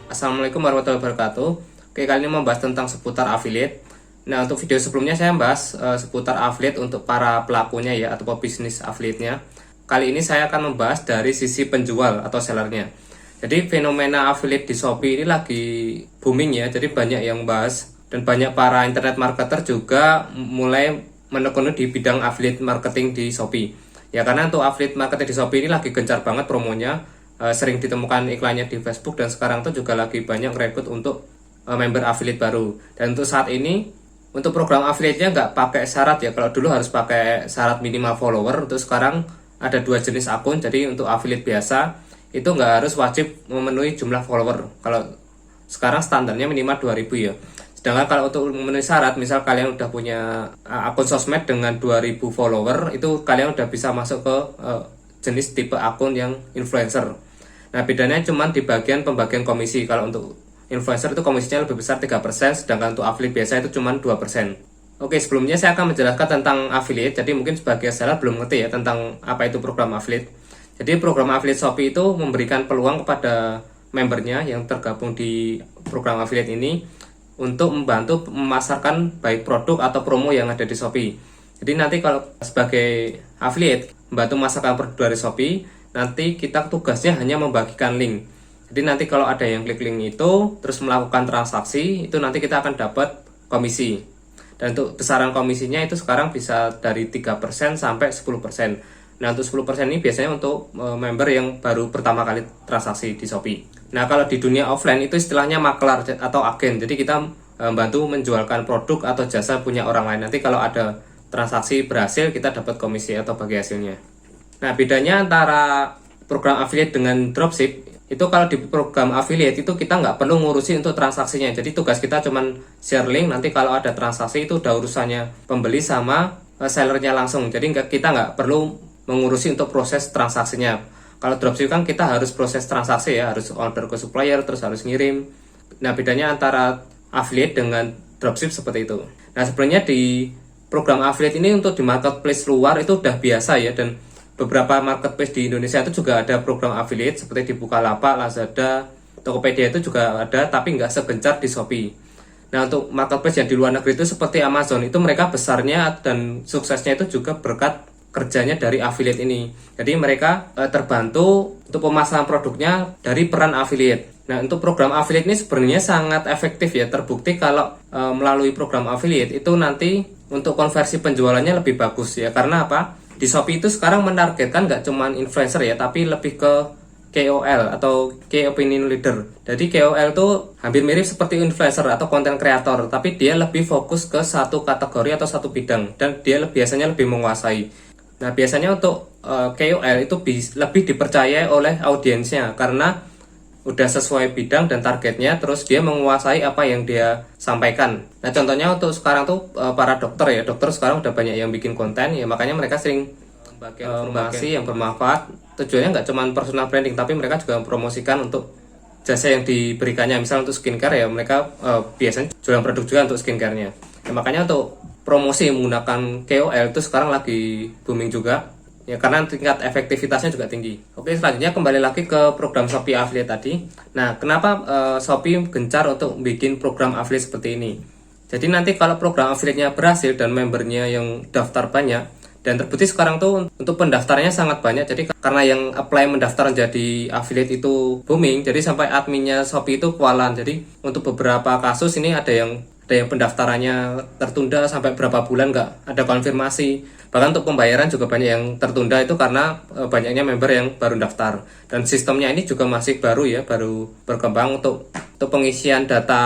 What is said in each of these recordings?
Assalamualaikum warahmatullahi wabarakatuh. Oke, kali ini membahas tentang seputar affiliate. Nah, untuk video sebelumnya saya membahas seputar affiliate untuk para pelakunya ya, atau bisnis affiliate-nya. Kali ini saya akan membahas dari sisi penjual atau sellernya. Jadi fenomena affiliate di Shopee ini lagi booming ya, jadi banyak yang bahas dan banyak para internet marketer juga mulai menekuni di bidang affiliate marketing di Shopee. Ya, karena untuk affiliate marketing di Shopee ini lagi gencar banget promonya, sering ditemukan iklannya di Facebook, dan sekarang tuh juga lagi banyak rekrut untuk member affiliate baru. Dan untuk saat ini untuk program affiliate-nya nggak pakai syarat ya. Kalau dulu harus pakai syarat minimal follower, untuk sekarang ada dua jenis akun. Jadi untuk affiliate biasa itu nggak harus wajib memenuhi jumlah follower. Kalau sekarang standarnya minimal 2000 ya. Sedangkan kalau untuk memenuhi syarat, misal kalian udah punya akun sosmed dengan 2000 follower, itu kalian udah bisa masuk ke jenis tipe akun yang influencer. Nah, bedanya cuma di bagian pembagian komisi. Kalau untuk influencer itu komisinya lebih besar 3%, sedangkan untuk affiliate biasa itu cuma 2%. Oke, sebelumnya saya akan menjelaskan tentang affiliate. Jadi mungkin sebagai seller belum ngerti ya tentang apa itu program affiliate. Jadi program affiliate Shopee itu memberikan peluang kepada membernya yang tergabung di program affiliate ini untuk membantu memasarkan baik produk atau promo yang ada di Shopee. Jadi nanti kalau sebagai affiliate membantu memasarkan produk dari Shopee, nanti kita tugasnya hanya membagikan link. Jadi nanti kalau ada yang klik link itu terus melakukan transaksi, itu nanti kita akan dapat komisi. Dan untuk besaran komisinya itu sekarang bisa dari 3% sampai 10%. Nah, untuk 10% ini biasanya untuk member yang baru pertama kali transaksi di Shopee. Nah, kalau di dunia offline itu istilahnya maklar atau agen. Jadi kita membantu menjualkan produk atau jasa punya orang lain. Nanti kalau ada transaksi berhasil, kita dapat komisi atau bagi hasilnya. Nah, bedanya antara program affiliate dengan dropship, itu kalau di program affiliate itu kita nggak perlu ngurusin untuk transaksinya. Jadi tugas kita cuman share link, nanti kalau ada transaksi itu udah urusannya pembeli sama sellernya langsung. Jadi kita nggak perlu mengurusi untuk proses transaksinya. Kalau dropship kan kita harus proses transaksi ya, harus order ke supplier, terus harus ngirim. Nah, bedanya antara affiliate dengan dropship seperti itu. Nah, sebenarnya di program affiliate ini untuk di marketplace luar itu udah biasa ya, dan beberapa marketplace di Indonesia itu juga ada program affiliate seperti di Bukalapak, Lazada, Tokopedia itu juga ada, tapi nggak segencar di Shopee. Nah, untuk marketplace yang di luar negeri itu seperti Amazon, itu mereka besarnya dan suksesnya itu juga berkat kerjanya dari affiliate ini. Jadi mereka terbantu untuk pemasaran produknya dari peran affiliate. Nah, untuk program affiliate ini sebenarnya sangat efektif ya, terbukti kalau melalui program affiliate itu nanti untuk konversi penjualannya lebih bagus ya. Karena apa? Di Shopee itu sekarang menargetkan nggak cuma influencer ya, tapi lebih ke KOL atau Key Opinion Leader. Jadi KOL itu hampir mirip seperti influencer atau content creator, tapi dia lebih fokus ke satu kategori atau satu bidang, dan dia biasanya lebih menguasai. Nah, biasanya untuk KOL itu lebih dipercaya oleh audiensnya karena udah sesuai bidang dan targetnya, terus dia menguasai apa yang dia sampaikan. Nah, contohnya untuk sekarang tuh para dokter ya, dokter sekarang udah banyak yang bikin konten ya, makanya mereka sering membagikan informasi yang bermanfaat. Tujuannya nggak cuma personal branding, tapi mereka juga mempromosikan untuk jasa yang diberikannya. Misal untuk skincare ya, mereka biasanya jualan produk juga untuk skincare-nya. Ya, makanya untuk promosi menggunakan KOL itu sekarang lagi booming juga ya, karena tingkat efektivitasnya juga tinggi. Oke, selanjutnya kembali lagi ke program Shopee Affiliate tadi. Nah, kenapa Shopee gencar untuk bikin program affiliate seperti ini? Jadi nanti kalau program affiliate-nya berhasil dan membernya yang daftar banyak, dan terbukti sekarang tuh untuk pendaftarnya sangat banyak. Jadi karena yang apply mendaftar jadi affiliate itu booming, jadi sampai adminnya Shopee itu kewalahan. Jadi untuk beberapa kasus ini ada yang pendaftarannya tertunda sampai berapa bulan nggak ada konfirmasi. Bahkan untuk pembayaran juga banyak yang tertunda, itu karena banyaknya member yang baru daftar. Dan sistemnya ini juga masih baru ya, baru berkembang. Untuk pengisian data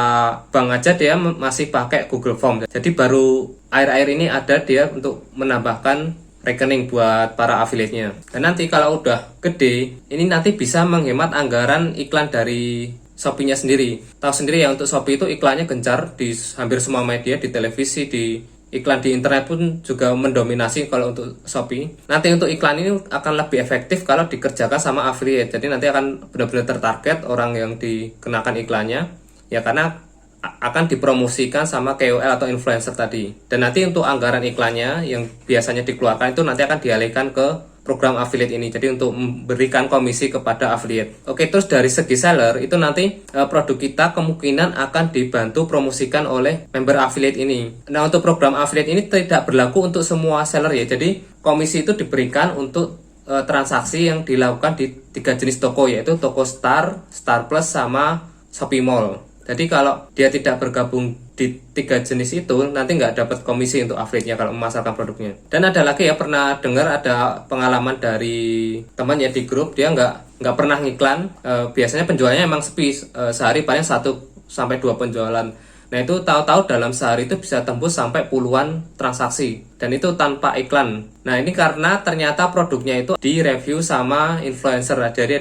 bank aja dia masih pakai Google Form. Jadi baru akhir-akhir ini ada dia untuk menambahkan rekening buat para affiliate-nya. Dan nanti kalau udah gede, ini nanti bisa menghemat anggaran iklan dari Shopee-nya sendiri. Tahu sendiri ya, untuk Shopee itu iklannya gencar di hampir semua media, di televisi, di iklan di internet pun juga mendominasi kalau untuk Shopee. Nanti untuk iklan ini akan lebih efektif kalau dikerjakan sama affiliate. Jadi nanti akan benar-benar tertarget orang yang dikenakan iklannya ya, karena akan dipromosikan sama KOL atau influencer tadi. Dan nanti untuk anggaran iklannya yang biasanya dikeluarkan itu nanti akan dialihkan ke program affiliate ini, jadi untuk memberikan komisi kepada affiliate. Oke, terus dari segi seller itu nanti produk kita kemungkinan akan dibantu promosikan oleh member affiliate ini. Nah, untuk program affiliate ini tidak berlaku untuk semua seller ya, jadi komisi itu diberikan untuk transaksi yang dilakukan di 3 jenis toko, yaitu toko Star, Star Plus, sama Shopee Mall. Jadi kalau dia tidak bergabung di 3 jenis itu, nanti nggak dapat komisi untuk affiliate-nya kalau memasarkan produknya. Dan ada lagi ya, pernah dengar ada pengalaman dari teman ya di grup, dia nggak pernah ngiklan. Biasanya penjualnya emang sepi, sehari paling 1-2 penjualan. Nah, itu tahu-tahu dalam sehari itu bisa tembus sampai puluhan transaksi, dan itu tanpa iklan. Nah, ini karena ternyata produknya itu di-review sama influencer. Jadi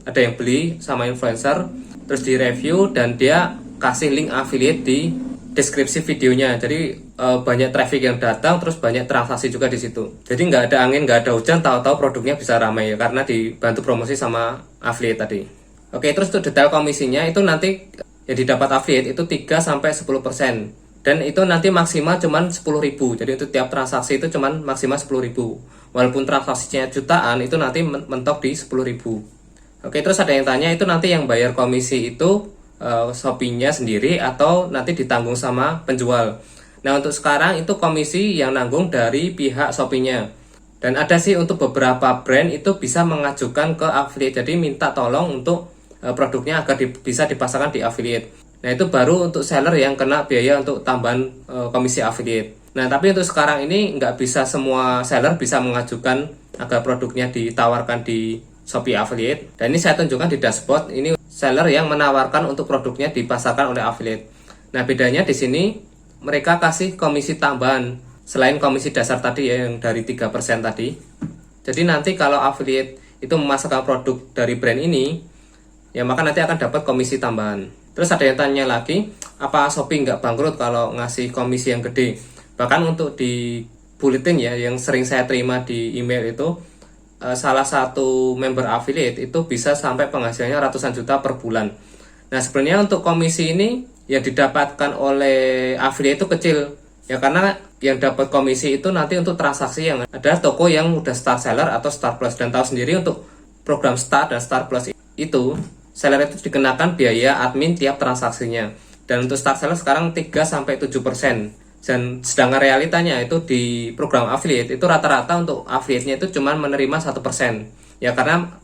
ada yang beli sama influencer, terus di-review dan dia kasih link affiliate di deskripsi videonya. Jadi banyak traffic yang datang, terus banyak transaksi juga di situ. Jadi nggak ada angin, nggak ada hujan, tahu-tahu produknya bisa ramai ya, karena dibantu promosi sama affiliate tadi. Oke, terus untuk detail komisinya itu nanti yang didapat affiliate itu 3-10%, dan itu nanti maksimal cuman 10.000. Jadi untuk tiap transaksi itu cuman maksimal 10.000. Walaupun transaksinya jutaan, itu nanti mentok di 10.000. Oke, terus ada yang tanya, itu nanti yang bayar komisi itu Shopee-nya sendiri atau nanti ditanggung sama penjual? Nah, untuk sekarang itu komisi yang nanggung dari pihak Shopee-nya. Dan ada sih untuk beberapa brand itu bisa mengajukan ke affiliate, jadi minta tolong untuk produknya agar bisa dipasarkan di affiliate. Nah, itu baru untuk seller yang kena biaya untuk tambahan komisi affiliate. Nah, tapi untuk sekarang ini nggak bisa semua seller bisa mengajukan agar produknya ditawarkan di Shopee affiliate. Dan ini saya tunjukkan di dashboard, ini seller yang menawarkan untuk produknya dipasarkan oleh affiliate. Nah, bedanya di sini mereka kasih komisi tambahan selain komisi dasar tadi ya, yang dari 3% tadi. Jadi nanti kalau affiliate itu memasarkan produk dari brand ini, ya maka nanti akan dapat komisi tambahan. Terus ada yang tanya lagi, apa Shopee nggak bangkrut kalau ngasih komisi yang gede? Bahkan untuk di bulletin ya, yang sering saya terima di email itu, salah satu member affiliate itu bisa sampai penghasilannya ratusan juta per bulan. Nah, sebenarnya untuk komisi ini yang didapatkan oleh affiliate itu kecil ya, karena yang dapat komisi itu nanti untuk transaksi yang ada toko yang udah Star Seller atau Star Plus. Dan tahu sendiri untuk program Star dan Star Plus itu seller itu dikenakan biaya admin tiap transaksinya. Dan untuk Star Seller sekarang 3-7%. Dan sedangkan realitanya itu di program affiliate itu rata-rata untuk affiliate-nya itu cuma menerima 1%. Ya karena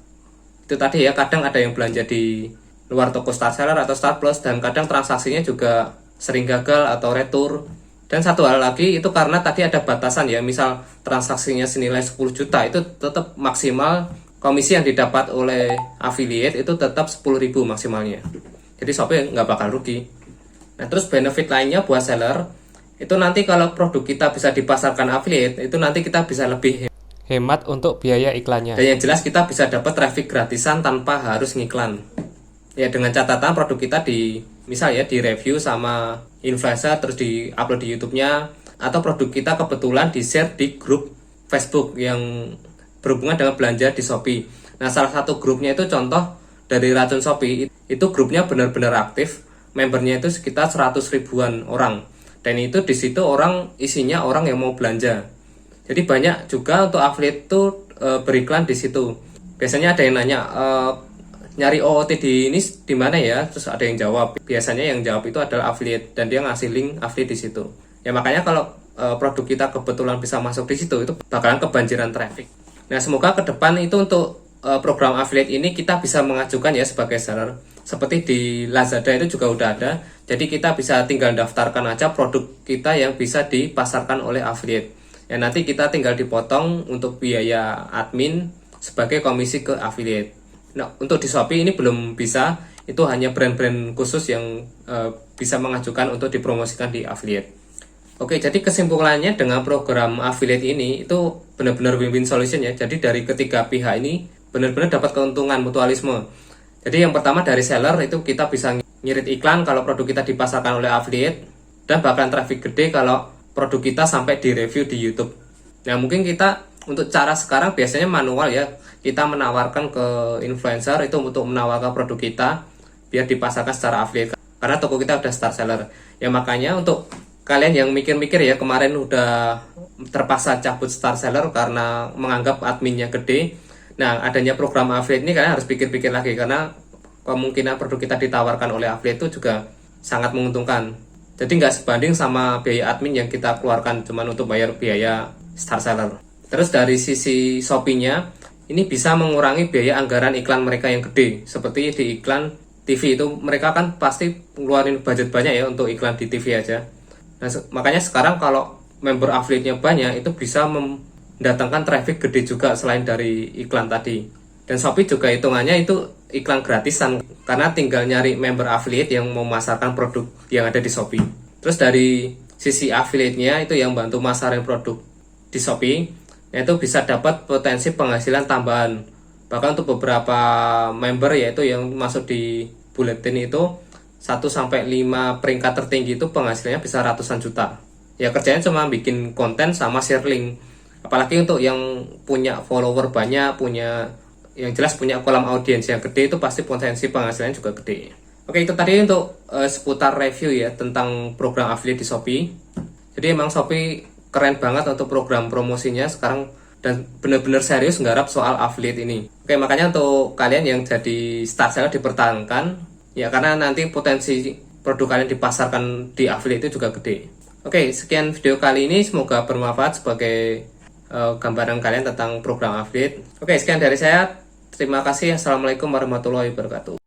itu tadi ya, kadang ada yang belanja di luar toko Star Seller atau Star Plus, dan kadang transaksinya juga sering gagal atau retur. Dan satu hal lagi itu karena tadi ada batasan ya, misal transaksinya senilai 10 juta itu tetap maksimal komisi yang didapat oleh affiliate itu tetap 10.000 maksimalnya. Jadi Shopee nggak bakal rugi. Nah, terus benefit lainnya buat seller itu nanti kalau produk kita bisa dipasarkan affiliate, itu nanti kita bisa lebih hemat untuk biaya iklannya. Dan yang jelas kita bisa dapat traffic gratisan tanpa harus ngiklan. Ya, dengan catatan produk kita misal ya di review sama influencer, terus di upload di YouTube-nya, atau produk kita kebetulan di share di grup Facebook yang berhubungan dengan belanja di Shopee. Nah, salah satu grupnya itu contoh dari Racun Shopee, itu grupnya benar-benar aktif, membernya itu sekitar 100 ribuan orang. Dan itu di situ isinya orang yang mau belanja. Jadi banyak juga untuk affiliate itu beriklan di situ. Biasanya ada yang nanya, nyari OOT di mana ya? Terus ada yang jawab. Biasanya yang jawab itu adalah affiliate, dan dia ngasih link affiliate di situ. Ya makanya kalau produk kita kebetulan bisa masuk di situ, itu bakalan kebanjiran traffic. Nah, semoga ke depan itu untuk program affiliate ini kita bisa mengajukan ya sebagai seller. Seperti di Lazada itu juga udah ada. Jadi kita bisa tinggal daftarkan aja produk kita yang bisa dipasarkan oleh affiliate. Ya nanti kita tinggal dipotong untuk biaya admin sebagai komisi ke affiliate. Nah, untuk di Shopee ini belum bisa. Itu hanya brand-brand khusus yang bisa mengajukan untuk dipromosikan di affiliate. Oke, jadi kesimpulannya dengan program affiliate ini itu benar-benar win-win solution ya. Jadi dari ketiga pihak ini benar-benar dapat keuntungan mutualisme. Jadi yang pertama dari seller itu kita bisa ngirit iklan kalau produk kita dipasarkan oleh affiliate, dan bahkan traffic gede kalau produk kita sampai di review di YouTube. Nah, mungkin kita untuk cara sekarang biasanya manual ya. Kita menawarkan ke influencer itu untuk menawarkan produk kita biar dipasarkan secara affiliate, karena toko kita udah Star Seller. Ya makanya untuk kalian yang mikir-mikir ya kemarin udah terpaksa cabut Star Seller karena menganggap adminnya gede. Nah, adanya program affiliate ini kalian harus pikir-pikir lagi karena kemungkinan produk kita ditawarkan oleh affiliate itu juga sangat menguntungkan. Jadi nggak sebanding sama biaya admin yang kita keluarkan cuman untuk bayar biaya Star Seller. Terus dari sisi Shopee-nya, ini bisa mengurangi biaya anggaran iklan mereka yang gede. Seperti di iklan TV itu mereka kan pasti ngeluarin budget banyak ya untuk iklan di TV aja. Nah, makanya sekarang kalau member affiliate-nya banyak, itu bisa mendatangkan traffic gede juga selain dari iklan tadi. Dan Shopee juga hitungannya itu iklan gratisan karena tinggal nyari member affiliate yang memasarkan produk yang ada di Shopee. Terus dari sisi affiliate-nya itu yang bantu masarin produk di Shopee, yaitu bisa dapat potensi penghasilan tambahan. Bahkan untuk beberapa member yaitu yang masuk di bulletin itu 1-5 peringkat tertinggi itu penghasilannya bisa ratusan juta. Ya kerjanya cuma bikin konten sama share link. Apalagi untuk yang punya follower banyak, yang jelas punya kolam audiens yang gede, itu pasti potensi penghasilannya juga gede. Oke, itu tadi untuk seputar review ya tentang program affiliate di Shopee. Jadi emang Shopee keren banget untuk program promosinya sekarang dan benar-benar serius nggarap soal affiliate ini. Oke, makanya untuk kalian yang jadi Star Seller dipertahankan ya karena nanti potensi produk kalian dipasarkan di affiliate itu juga gede. Oke, sekian video kali ini, semoga bermanfaat sebagai gambaran kalian tentang program affiliate. Oke, sekian dari saya. Terima kasih. Assalamualaikum warahmatullahi wabarakatuh.